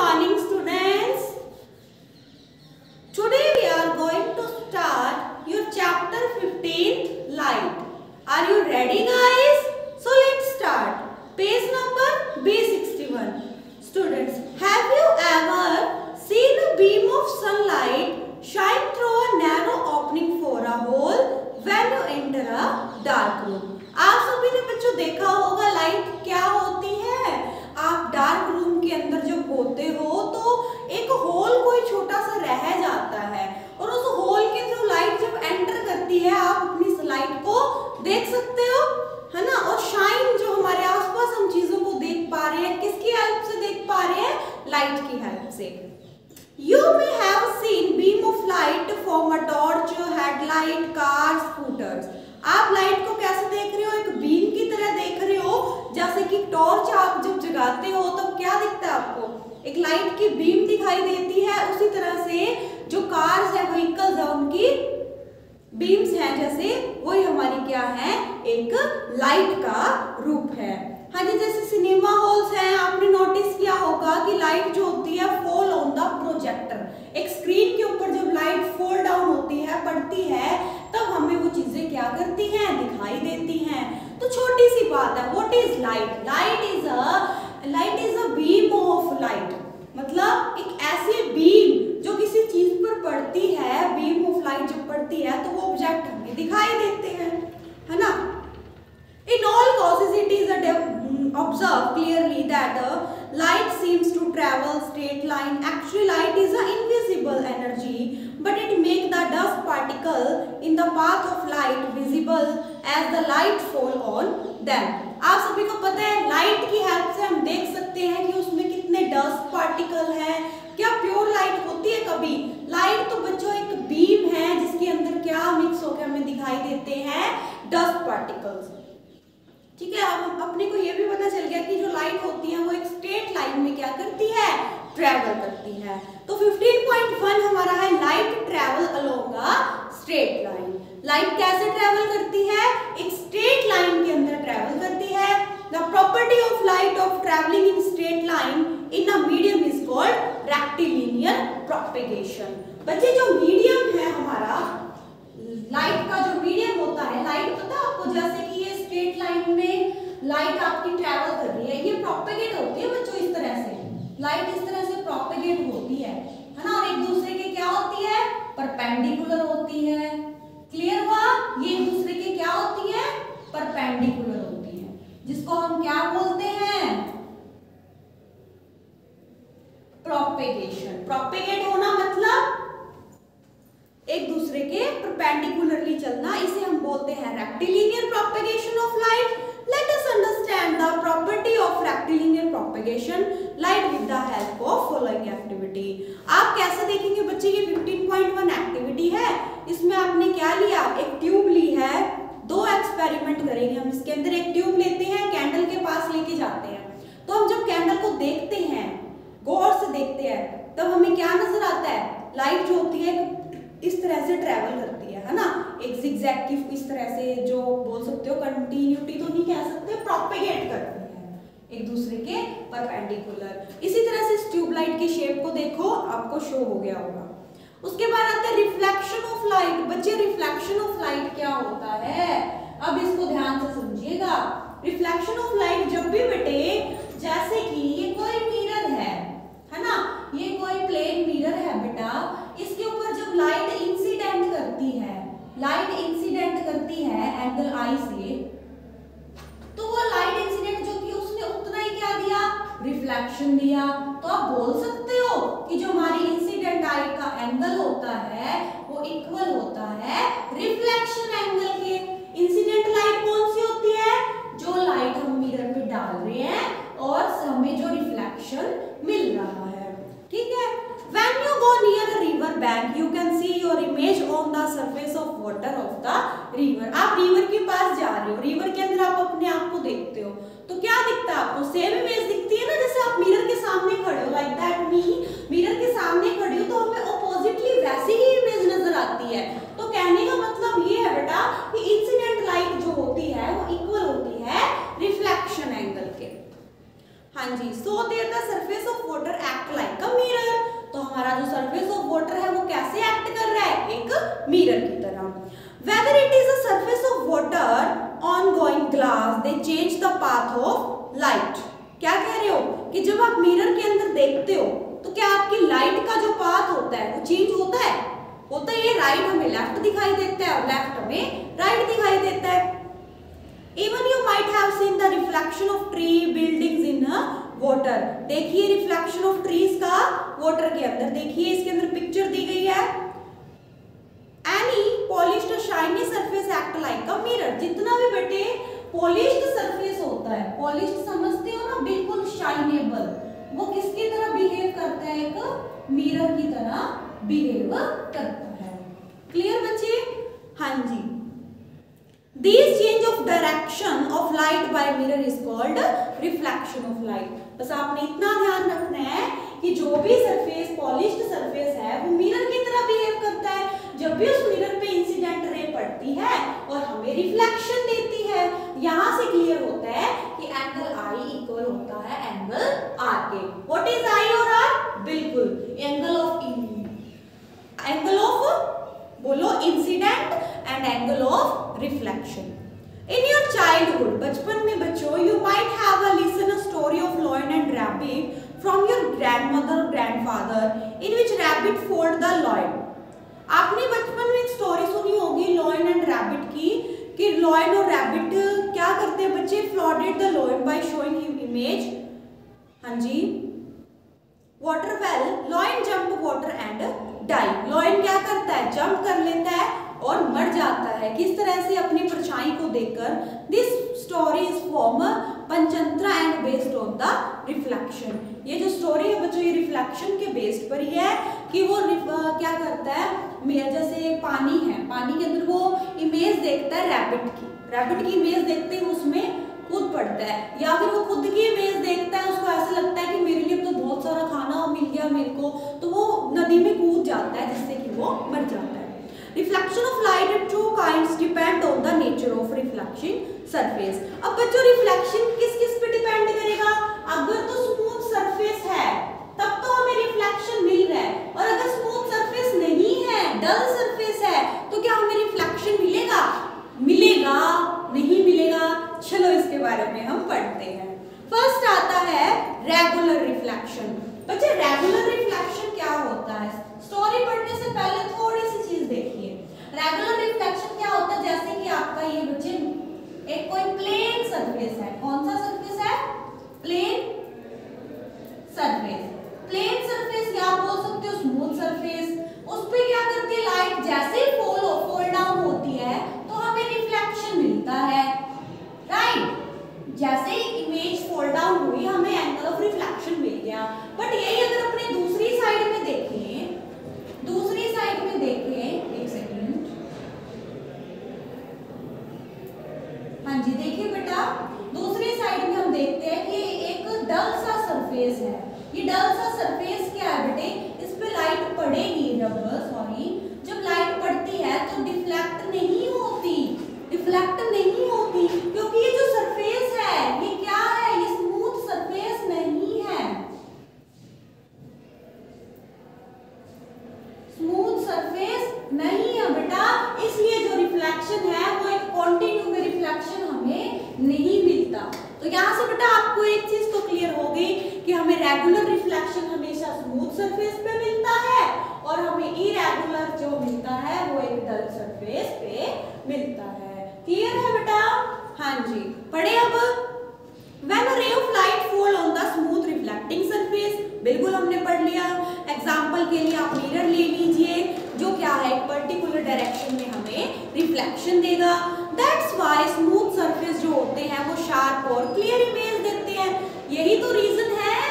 morning, students. Today we are going to start your chapter 15, Light. Are you ready, guys? So let's start. Page number B61. Students, have you ever seen a beam of sunlight shine through a narrow opening for a hole when you enter a dark room? आप सभी ने बच्चों देखा होगा light क्या होती है। आप डार्क रूम के अंदर जब होते हो तो एक होल कोई छोटा सा रह जाता है और उस होल के थ्रू लाइट जब एंटर करती है आप अपनी लाइट को देख सकते हो, है ना। और शाइन जो हमारे आसपास हम चीजों को देख पा रहे हैं, किसकी हेल्प से देख पा रहे हैं? लाइट की हेल्प से। You may have seen beam of light from a torch, headlight, car, scooters. आप लाइट को कैसे देख रहे हो? एक बीम की तरह देख रहे हो। जैसे कि टॉर्च आप जब जगाते हो तब क्या दिखता है आपको? एक लाइट की बीम दिखाई देती है। उसी तरह से जो कार्स है, व्हीकल्स है, उनकी बीम्स हैं जैसे, वही हमारी क्या है? एक लाइट का रूप है। हाँ जी, जैसे सिनेमा हॉल्स हैं, आपने नोटिस किया होगा कि लाइट जो होती है फॉल ऑन द प्रोजेक्टर। एक स्क्रीन के ऊपर जब लाइट फॉल डाउन होती है, पड़ती है, तब हमें वो चीजें क्या करती हैं? दिखाई देती हैं। तो छोटी सी बात है, what is light? Light is a beam of light. मतलब एक ऐसी बीम जो किसी चीज पर पड़ती है, बीम ऑफ लाइट जब पड़ती है तो वो ऑब्जेक्ट हमें दिखाई देते हैं, है ना। In all cases, it is observed clearly that light seems to travel straight line. Actually, light is an invisible energy, but it makes the dust particle in the path of light visible as the light fall on them. आप सभी को पता है light की help से हम देख सकते हैं कि उसमें कितने डस्ट पार्टिकल हैं। क्या प्योर लाइट होती है कभी? लाइट तो बच्चों एक बीम है जिसके अंदर क्या मिक्स होकर हमें दिखाई देते हैं? Dust particles. ठीक है, अब अपने को ये भी पता चल गया कि जो लाइट होती है वो एक स्ट्रेट लाइन में क्या करती है? ट्रेवल करती है। तो 15.1 हमारा है light travel along a straight line. Light कैसे ट्रेवल करती है? एक स्ट्रेट लाइन के अंदर ट्रेवल करती है। The property of light of travelling in straight line in a medium is called rectilinear propagation. बच्चे जो मीडियम है हमारा, लाइट का जो मीडियम होता है, लाइट पता है आपको, जैसे कि ये स्ट्रेट लाइन में लाइट आपकी ट्रैवल कर रही है, ये प्रोपेगेट होती है बच्चों इस तरह से। लाइट इस तरह से प्रोपेगेट होती है ना, और एक दूसरे के क्या होती है? परपेंडिकुलर होती है। क्लियर हुआ? ये एक दूसरे के क्या होती है? परपेंडिकुलर होती है, जिसको हम क्या बोलते हैं? प्रोपेगेशन। प्रोपेगेट होना मतलब एक दूसरे के परपेंडिकुलरली चलना, इसे हम बोलते हैं rectilinear propagation of light. Let us understand the property of rectilinear propagation light with the help of following activity. आप कैसे देखेंगे बच्चे? ये 15.1 एक्टिविटी है। इसमें आपने क्या लिया? एक ट्यूब ली है। दो एक्सपेरिमेंट करेंगे हम इसके अंदर। एक ट्यूब लेते हैं, कैंडल के पास लेके जाते हैं। तो हम जब कैंडल को देखते हैं, गौर से देखते हैं, तब हमें क्या नजर आता है? लाइट जो होती है इस तरह से ट्रेवल करती है ना, एक जिगजैग की इस तरह से, जो बोल सकते हो कंटिन्यूटी तो नहीं कह सकते, प्रोपेगेट करती है एक दूसरे के परपेंडिकुलर। इसी तरह से इस ट्यूबलाइट की शेप को देखो, आपको शो हो गया होगा। उसके बाद आता है रिफ्लेक्शन ऑफ लाइट। बच्चे रिफ्लेक्शन ऑफ लाइट क्या होता है? अब इसको ध्यान से समझिएगा। रिफ्लेक्शन ऑफ लाइट जब भी बेटे, जैसे कि ये कोई मिरर है ना, ये कोई प्लेन मिरर है बेटा, इसके ऊपर जब लाइट इंसिडेंट करती है, एंगल आई से, तो वो लाइट इंसिडेंट जो की उसने उतना ही क्या दिया? रिफ्लेक्शन दिया। तो आप बोल सकते हो कि जो हमारी इंसिडेंट आई का एंगल होता है वो इक्वल होता है रिफ्लेक्शन एंगल के। इंसिडेंट लाइट कौन सी होती है? जो लाइट हम मिरर पे डाल रहे हैं और हमें जो रिफ्लेक्शन मिल रहा है। ठीक है। When you go near a river bank, you can see your image on the surface of water of the river. आप रिवर के पास जा रहे हो, रिवर के अंदर आप अपने आप को देखते हो, तो क्या दिखता है आपको? सेम इमेज दिखती है ना। जैसे आप मिरर के सामने खड़े हो, लाइक दैट मी, मिरर के सामने खड़े हो, तो हमें ऑपोजिटली वैसी ही इमेज नजर आती है। तो कहने का मतलब ये है बेटा कि इंसिडेंट लाइट जो होती है वो इक्वल होती है रिफ्लेक्शन एंगल के। हाँ हाँ जी, so there the surface of water act like a mirror. तो हमारा जो सरफेस ऑफ वाटर है वो कैसे एक्ट कर रहा है, एक मिरर की तरह। Whether it is a surface of water on going glass they change the path of light. क्या कह रहे हो कि जब आप मिरर के अंदर देखते हो तो क्या आपकी लाइट का जो पाथ होता है वो चेंज होता है? होता है। ये राइट हमें लेफ्ट दिखाई देता है और लेफ्ट हमें राइट दिखाई देता है। Even you might have seen the reflection of tree buildings in water। देखिए रिफ्लेक्शन ऑफ ट्रीज का वाटर के अंदर, देखिए इसके अंदर पिक्चर दी गई है। Any polished shiny surface act like a mirror। जितना भी बेटे पॉलिश्ड सरफेस होता है, पॉलिश्ड समझते हो ना, बिल्कुल शाइनेबल, वो किसकी तरह बिहेव करता है, एक मिरर की तरह बिहेव करता है। क्लियर बच्चे? हाँ जी। This change of direction of light by mirror is called reflection of light। बस आपने इतना ध्यान रखना है कि जो भी सरफेस पॉलिश्ड सरफेस है वो मिरर की तरह बिहेव करता है। जब भी उस मिरर पे इंसिडेंट रे पड़ती है और हमें रिफ्लेक्शन देती है, यहाँ से क्लियर होता है कि एंगल I इक्वल होता है एंगल R के। व्हाट इज I और R? बिल्कुल एंगल ऑफ बोलो incident and angle of reflection. In your childhood, बचपन में बच्चों, you might have a listen a story of lion and rabbit from your grandmother और grandfather in which rabbit fooled the lion. आपने बचपन में एक story सुनी होगी लॉयन एंड रैबिट की, कि लॉयन और रैबिट क्या करते हैं बच्चे, fooled the lion by showing him image. हाँ जी, water well, lion jump water and die. Lion क्या करता है, जंप कर लेता है और मर जाता है। किस तरह से, अपनी परछाई को देखकर। This story is from Panchatantra and based on the reflection. ये जो स्टोरी है बच्चों, ये रिफ्लेक्शन के बेस्ड पर ही है कि वो क्या करता है, जैसे पानी है, पानी के अंदर वो इमेज देखता है रैबिट की इमेज देखते ही उसमें कूद पड़ता है, या फिर वो खुद की इमेज देखता है, उसको ऐसा लगता है कि मेरे लिए तो बहुत सारा खाना मिल गया मेरे को, तो वो नदी में कूद जाता है जिससे कि वो मर जाता है। Reflection of light at two kinds depend on the nature of reflection surface. अब बच्चों रिफ्लेक्शन किस किस पे डिपेंड करेगा? अगर तो स्मूथ सरफेस है तब तो हमें रिफ्लेक्शन मिल रहा है, और अगर स्मूथ सरफेस नहीं है, डल सरफेस है, तो क्या हमें रिफ्लेक्शन मिलेगा? नहीं मिलेगा। चलो इसके बारे में हम पढ़ते हैं। फर्स्ट आता है रेगुलर रिफ्लेक्शन। बच्चे रेगुलर रिफ्लेक्शन क्या होता है? स्टोरी पढ़ने से पहले थोड़ी सी चीज देखिए। रेगुलर रिफ्लेक्शन क्या होता है, जैसे कि आपका ये बच्चे एक कोई प्लेन सरफेस है। कौन सा सरफेस है? Plane surface. प्लेन सरफेस या आप बोल सकते हो स्मूथ सरफेस। उस पे क्या करती है लाइट, जैसे फॉल डाउन होती है तो हमें रिफ्लेक्शन मिलता है, राइट। जैसे इमेज फॉल डाउन हुई हमें एंगल ऑफ रिफ्लेक्शन मिल गया। बट यही अगर अपने दूसरी साइड में देखें, एक सेकंड, हाँ जी देखिए बेटा, दूसरी साइड में हम देखते हैं कि एक डल सा सरफेस है। ये डल सा सरफेस क्या है बेटे, इस पे लाइट पड़ेगी जब लाइट पड़ती है तो डिफ्लेक्ट नहीं होती, क्योंकि ये जो सरफेस है ये क्या है, ये स्मूथ सरफेस नहीं है, स्मूथ सरफेस नहीं है बेटा। इसलिए जो रिफ्लेक्शन है वो एक कॉन्टिन्यू में रिफ्लेक्शन हमें नहीं मिलता। तो यहाँ से बेटा आपको एक चीज तो क्लियर हो गई कि हमें रेगुलर रिफ्लेक्शन हमेशा स्मूथ सरफेस पे मिलता है, और हमें इरेगुलर जो मिलता है वो एक डल सरफेस पे मिलता है। क्लियर है बेटा? हाँ जी, पढ़े अब। When a ray of light fall on the smooth reflecting surface, बिल्कुल हमने पढ़ लिया। एग्जाम्पल के लिए आप मिरर ले लीजिए, जो क्या है एक पर्टिकुलर डायरेक्शन में हमें रिफ्लेक्शन देगा। That's why smooth surface जो होते हैं वो शार्प और क्लियर इमेज देते हैं। यही तो रीजन है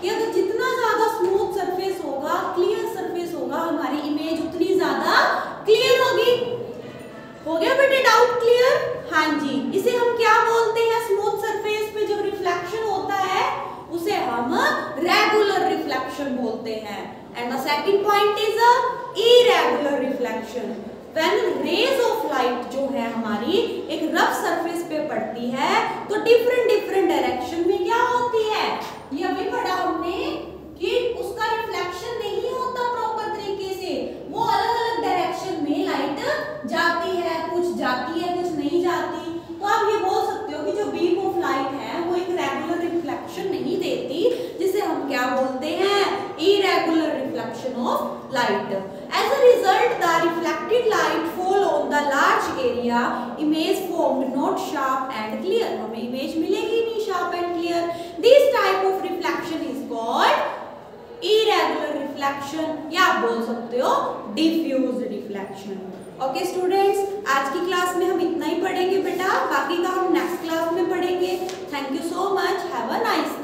कि अगर जितना ज्यादा स्मूथ सरफेस होगा, क्लियर सरफेस होगा, हमारी इमेज उतनी ज्यादा क्लियर होगी। हो गया बेटे डाउट क्लियर? हाँ जी, इसे हम क्या बोलते हैं? स्मूथ सरफेस पे जब रिफ्लेक्शन होता है उसे हम रेगुलर रिफ्लेक्शन बोलते हैं। And the second point is irregular reflection. When rays of light जो है हमारी एक रफ सरफेस पे पड़ती है तो डिफरेंट डायरेक्शन में क्या होती है, रिफ्लेक्शन नहीं देती, जिसे हम क्या बोलते हैं, irregular reflection of light. As a result the reflected light fall on the large area, image formed not sharp and clear, हमें इमेज मिलेगी नहीं sharp and clear. This type of reflection is called irregular reflection, या आप बोल सकते हो diffuse reflection. Okay students, आज की क्लास में हम इतना ही पढ़ेंगे बेटा, बाकी का हम नेक्स्ट क्लास में पढ़ेंगे। Thank you so much, have a nice day.